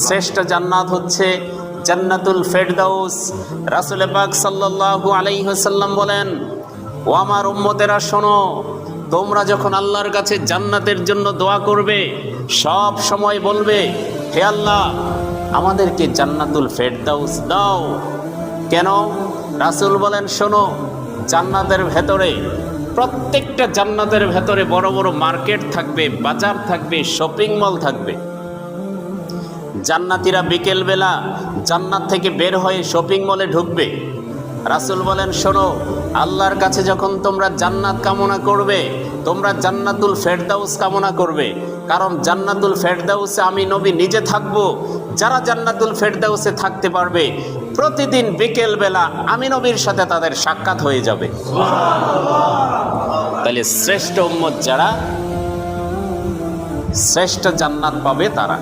শ্রেষ্ঠ জান্নাত হচ্ছে জান্নাতুল ফেরদাউস। রাসূল পাক সাল্লাল্লাহু আলাইহি ওয়াসাল্লাম বলেন, ও আমার উম্মতেরা শোনো, তোমরা যখন আল্লাহর কাছে জান্নাতের জন্য দোয়া করবে সব সময় বলবে, হে আল্লাহ আমাদেরকে জান্নাতুল ফেরদাউস দাও। কেন? রাসূল বলেন, শোনো, জান্নাতের ভেতরে, প্রত্যেকটা জান্নাতের ভেতরে বড় বড় মার্কেট থাকবে, বাজার থাকবে, শপিং মল থাকবে। জান্নাতীরা বিকেলবেলা জান্নাত থেকে বের হয়ে শপিং মলে ঢুকবে। রাসূল বলেন, শোনো, আল্লাহর কাছে যখন তোমরা জান্নাত কামনা করবে, তোমরা জান্নাতুল ফেরদাউস কামনা করবে, কারণ জান্নাতুল ফেরদাউসে আমি নবী নিজে থাকব। যারা জান্নাতুল ফেরদাউসে থাকতে পারবে, প্রতিদিন বিকেলবেলা আমি নবীর সাথে তাদের সাক্ষাৎ হয়ে যাবে। তাহলে শ্রেষ্ঠ উম্মত যারা, শ্রেষ্ঠ জান্নাত পাবে তারা।